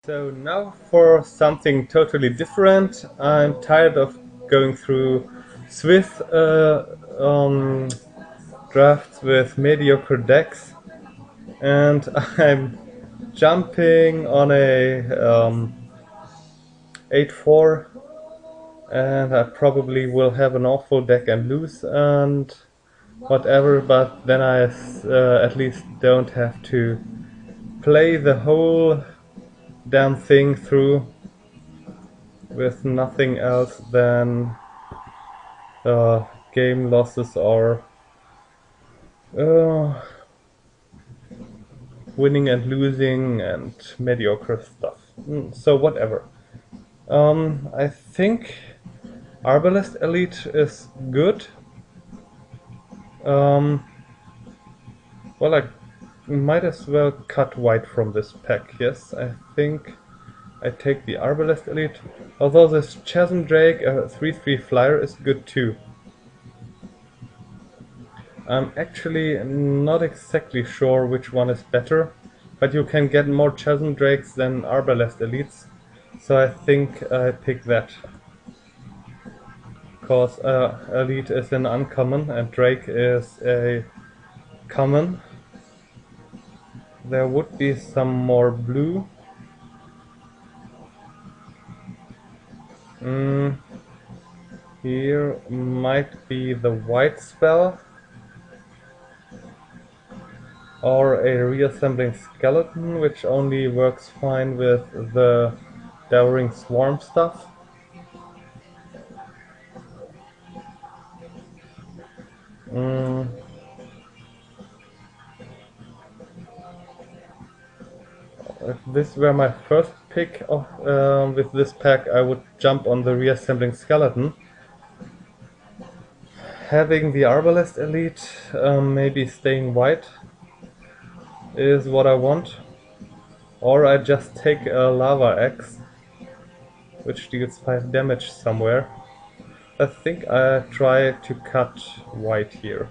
So now for something totally different. I'm tired of going through Swiss drafts with mediocre decks, and I'm jumping on a 8-4, and I probably will have an awful deck and lose and whatever, but then I at least don't have to play the whole damn thing through with nothing else than uh, game losses or uh, winning and losing and mediocre stuff. So whatever. I think Arbalest Elite is good. Um, well, I might as well cut white from this pack. Yes, I think I take the Arbalest Elite. Although this Chasm Drake, a 3/3 flyer, is good too. I'm actually not exactly sure which one is better, but you can get more Chasm Drakes than Arbalest Elites, so I think I pick that. Because Elite is an uncommon and Drake is a common. There would be some more blue. Here might be the white spell. Or a reassembling skeleton, which only works fine with the Devouring Swarm stuff. If this were my first pick of with this pack, I would jump on the reassembling skeleton. Having the Arbalest Elite, maybe staying white, is what I want. Or I just take a Lava Axe, which deals 5 damage somewhere. I think I try to cut white here.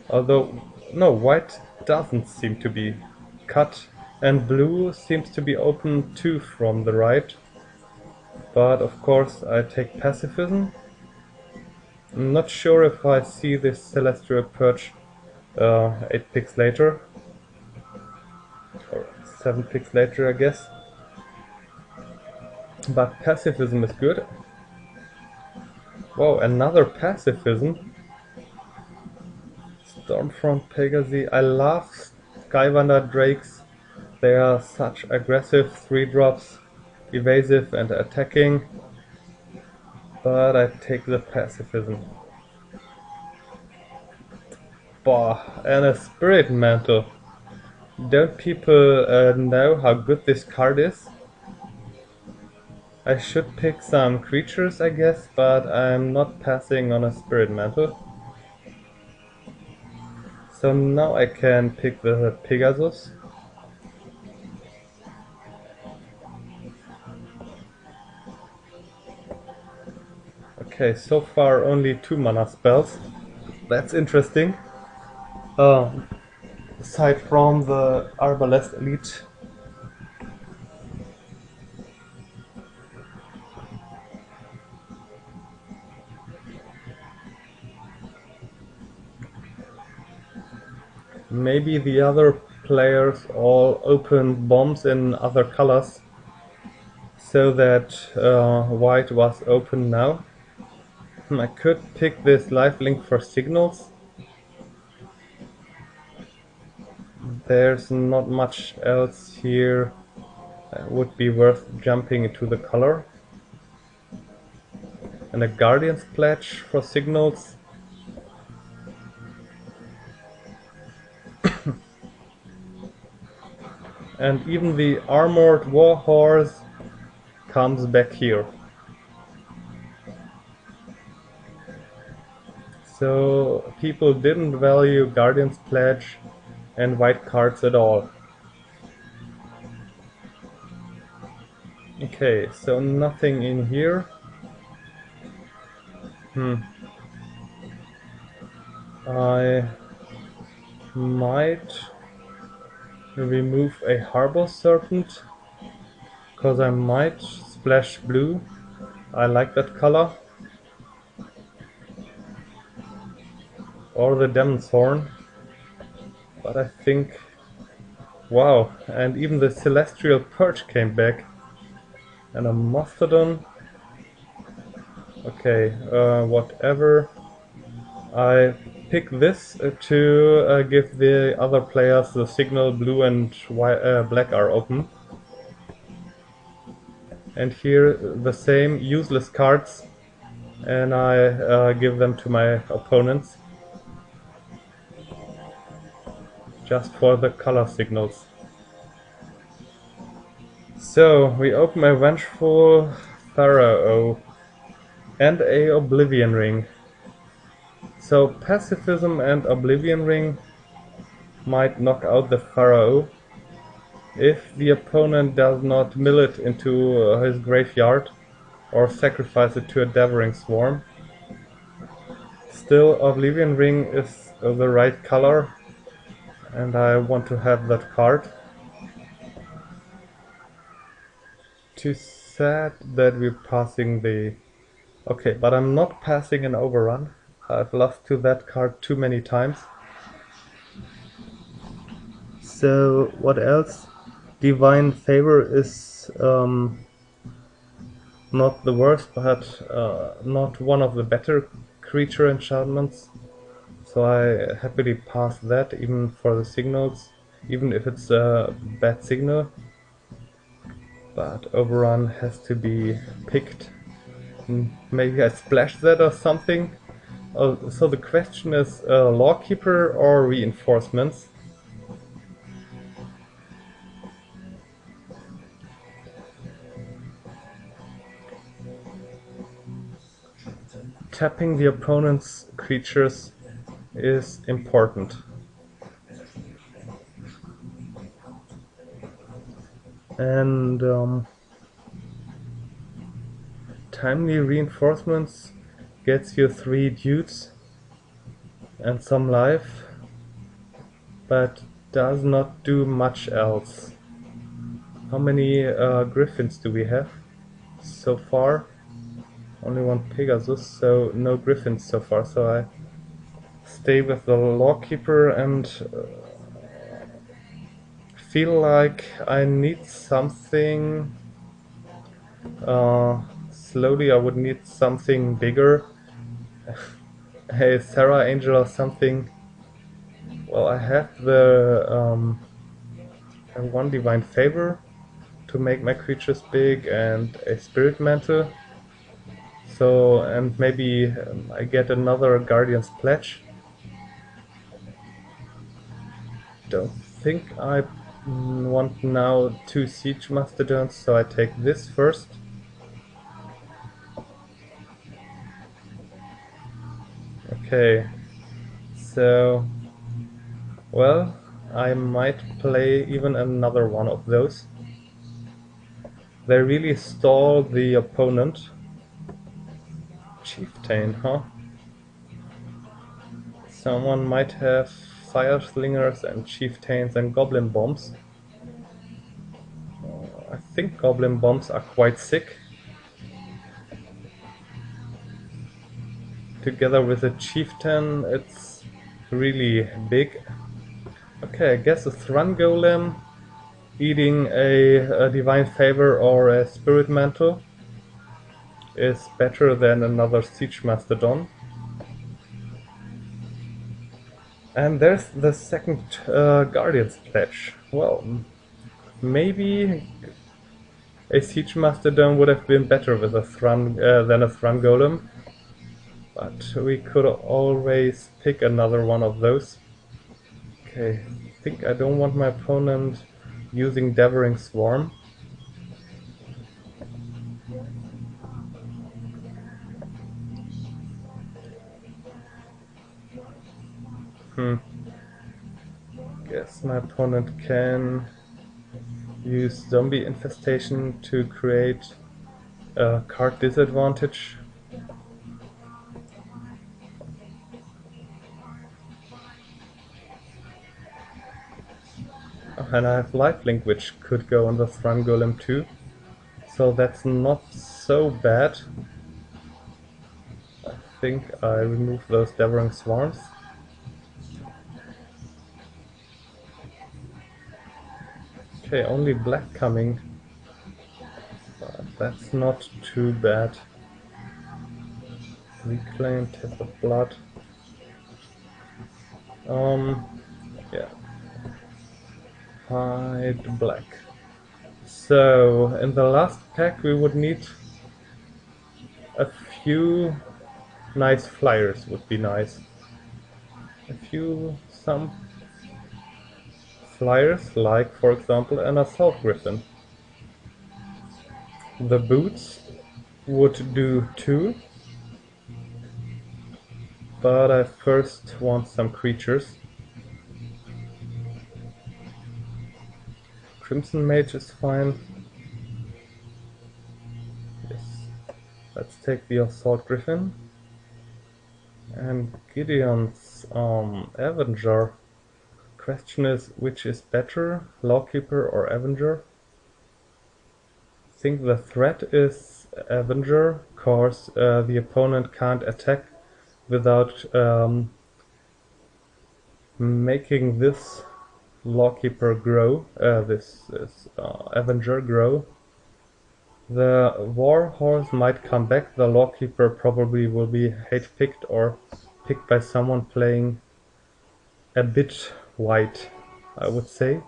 Although, no, white doesn't seem to be cut, and blue seems to be open too from the right. But of course I take pacifism. I'm not sure if I see this Celestial Purge 8 picks later. Or 7 picks later, I guess. But pacifism is good. Whoa, another pacifism. Stormfront Pegasi. I love Skywander Drakes. They are such aggressive 3-drops, evasive and attacking. But I take the pacifism. Bah, and a Spirit Mantle. Don't people know how good this card is? I should pick some creatures, I guess, but I'm not passing on a Spirit Mantle. So now I can pick the Pegasus. Okay, so far only 2 mana spells. That's interesting. Aside from the Arbalest Elite. Maybe the other players all opened bombs in other colors, so that white was open now. I could pick this lifelink for signals. There's not much else here that would be worth jumping into the color. And a Guardian's Pledge for signals. And even the Armored Warhorse comes back here. So people didn't value Guardian's Pledge and white cards at all. Okay, so nothing in here. I might remove a Harbor Serpent because I might splash blue. I like that color. Or the Demon's Horn. But I think... Wow, and even the Celestial Perch came back. And a Mastodon. Okay, whatever. I pick this to give the other players the signal blue and black are open. And here the same useless cards, and I give them to my opponents just for the color signals. So we open a Vengeful Pharaoh and a Oblivion Ring. So Pacifism and Oblivion Ring might knock out the Pharaoh if the opponent does not mill it into his graveyard or sacrifice it to a Devouring Swarm. Still, Oblivion Ring is the right color, and I want to have that card. Too sad that we're passing the... Okay, but I'm not passing an overrun. I've lost to that card too many times. So, what else? Divine Favor is not the worst, but not one of the better creature enchantments. So I happily pass that, even for the signals, even if it's a bad signal. But Overrun has to be picked. Maybe I splash that or something. So the question is Lawkeeper or Reinforcements? Tapping the opponent's creatures is important. And Timely Reinforcements gets you 3 dudes and some life, but does not do much else. How many Griffins do we have so far? Only one Pegasus, so no Griffins so far, so I stay with the Lawkeeper and feel like I need something. Slowly I would need something bigger. A Sarah Angel or something. Well, I have the one Divine Favor to make my creatures big and a Spirit Mantle. So, and maybe I get another Guardian's Pledge. Don't think I want now 2 Siege Mastodons, so I take this first. Okay, so, well, I might play even another one of those. They really stall the opponent. Chieftain, huh? Someone might have Fire Slingers and Chieftains and Goblin Bombs. I think Goblin Bombs are quite sick. Together with a Chieftain, it's really big. Okay, I guess a Thrun Golem eating a Divine Favor or a Spirit Mantle is better than another Siege Mastodon. And there's the second Guardian's Pledge. Well, maybe a Siege Mastodon would have been better with a Thrun than a Thrun Golem, but we could always pick another one of those. Okay, I think I don't want my opponent using Devouring Swarm. Guess my opponent can use Zombie Infestation to create a card disadvantage. And I have Lifelink, which could go on the Thrun Golem too. so that's not so bad. I think I remove those Devouring Swarms. Okay, only black coming, but that's not too bad. Reclaim, Test of Blood. Yeah. Hide black. So, in the last pack we would need a few nice flyers, would be nice. Some flyers, like for example an Assault Griffin. The boots would do too, but I first want some creatures. Crimson Mage is fine. Yes. Let's take the Assault Griffin. And Gideon's Avenger. Question is, which is better, Lawkeeper or Avenger? I think the threat is Avenger, cause the opponent can't attack without making this Lawkeeper grow, this Avenger grow. The Warhorse might come back, the Lawkeeper probably will be hate-picked or picked by someone playing a bit white, I would say.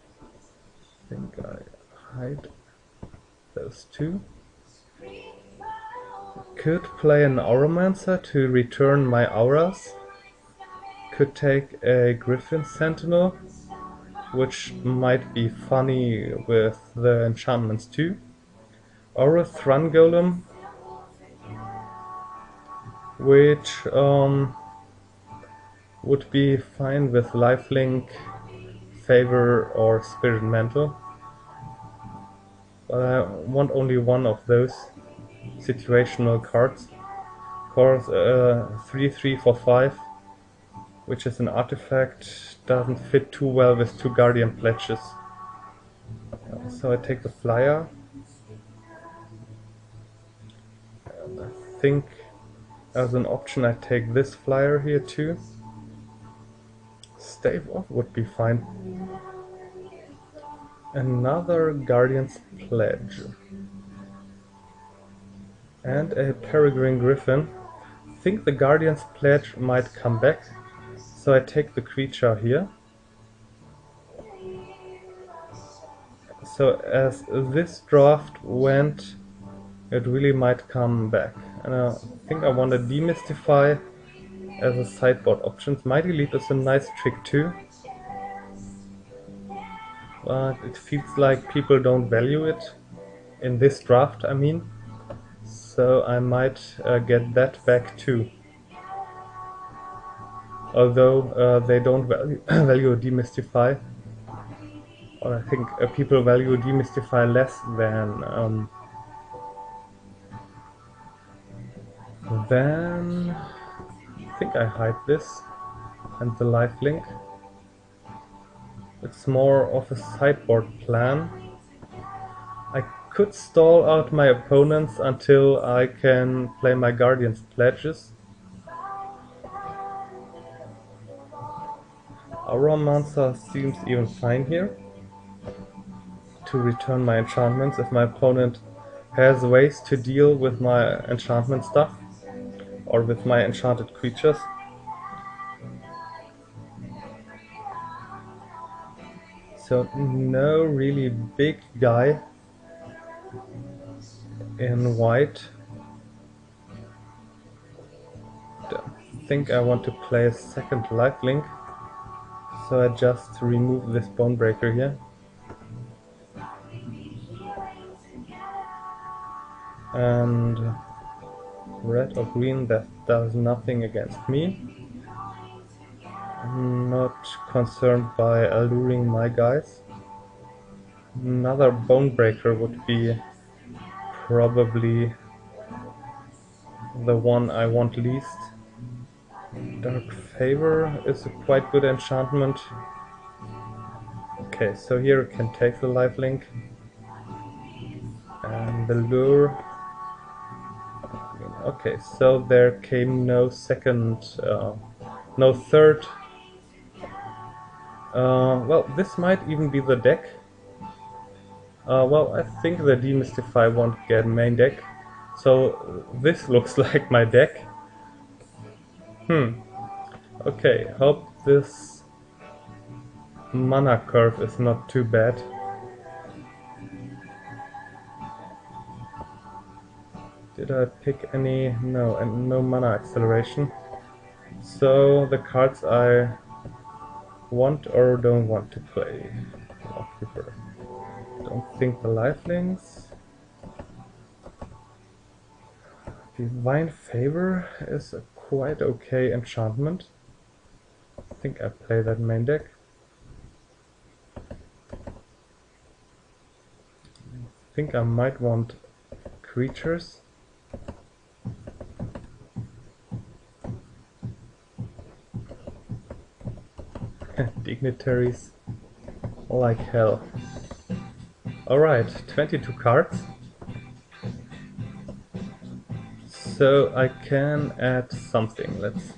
I think I hide those two. Could play an Auramancer to return my auras. Could take a Griffin Sentinel, which might be funny with the enchantments too. Or a Thrun Golem, which would be fine with Lifelink, Favor or Spirit Mantle. But I want only one of those situational cards. Of course, 3/3 for 5, which is an artifact, doesn't fit too well with 2 Guardian Pledges. So I take the flyer. And I think as an option I take this flyer here too. Stave off would be fine. Another Guardian's Pledge. And a Peregrine Griffin. I think the Guardian's Pledge might come back, so I take the creature here. So as this draft went, it really might come back. And I think I want to demystify as a sideboard option. Mighty Leap is a nice trick too, but it feels like people don't value it in this draft, I mean. So I might get that back too. Although they don't value Demystify. Or I think people value Demystify less than I think I hide this and the lifelink. It's more of a sideboard plan. I could stall out my opponents until I can play my Guardian's Pledges. Auramancer seems even fine here to return my enchantments if my opponent has ways to deal with my enchantment stuff or with my enchanted creatures. So no really big guy in white. I think I want to play a second lifelink, so I just remove this Bonebreaker here. And red or green, that does nothing against me. I'm not concerned by alluring my guys. Another Bonebreaker would be probably the one I want least. Dark Favor is a quite good enchantment. Okay, so here I can take the lifelink. And the lure. Okay, so there came no second, no third. Well, this might even be the deck. Well, I think the Demystify won't get main deck. So this looks like my deck. Okay, hope this mana curve is not too bad. Did I pick any? No, and no mana acceleration. So the cards I want or don't want to play. Lawkeeper. Don't think the lifelings. Divine Favor is a quite okay enchantment. I think I play that main deck. I think I might want creatures. Dignitaries like hell. Alright, 22 cards. So I can add something. Let's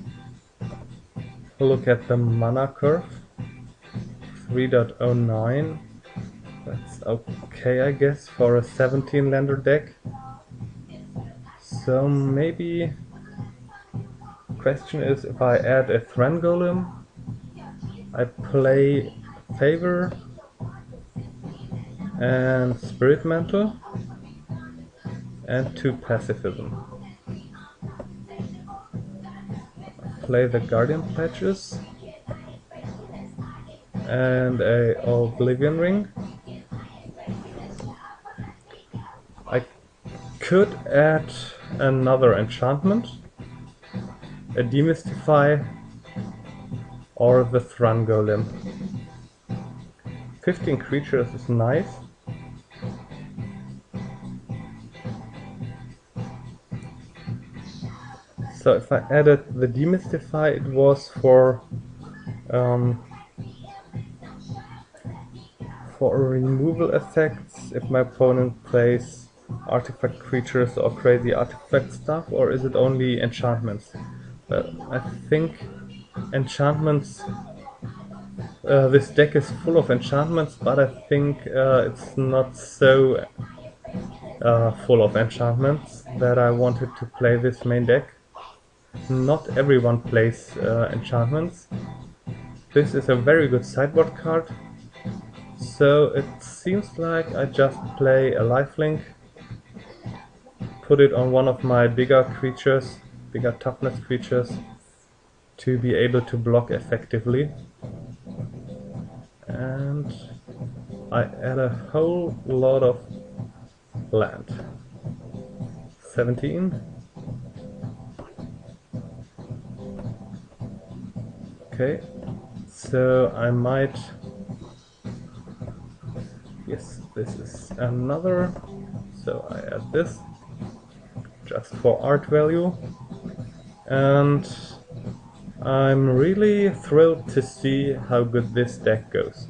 look at the mana curve. 3.09. That's okay, I guess, for a 17 lander deck. So maybe question is, if I add a Thran Golem, I play Favor and Spirit Mantle and 2 Pacifism. Play the Guardian Pledges and a Oblivion Ring. I could add another enchantment, a Demystify or the Thran Golem. 15 creatures is nice. So if I added the Demystify, it was for removal effects if my opponent plays artifact creatures or crazy artifact stuff, or is it only enchantments? But I think enchantments, this deck is full of enchantments, but I think it's not so full of enchantments that I wanted to play this main deck. Not everyone plays enchantments. This is a very good sideboard card, so it seems like I just play a lifelink, put it on one of my bigger creatures, bigger toughness creatures, to be able to block effectively. And I add a whole lot of land. 17. Okay, so I might... Yes, this is another. So I add this, just for art value. And I'm really thrilled to see how good this deck goes.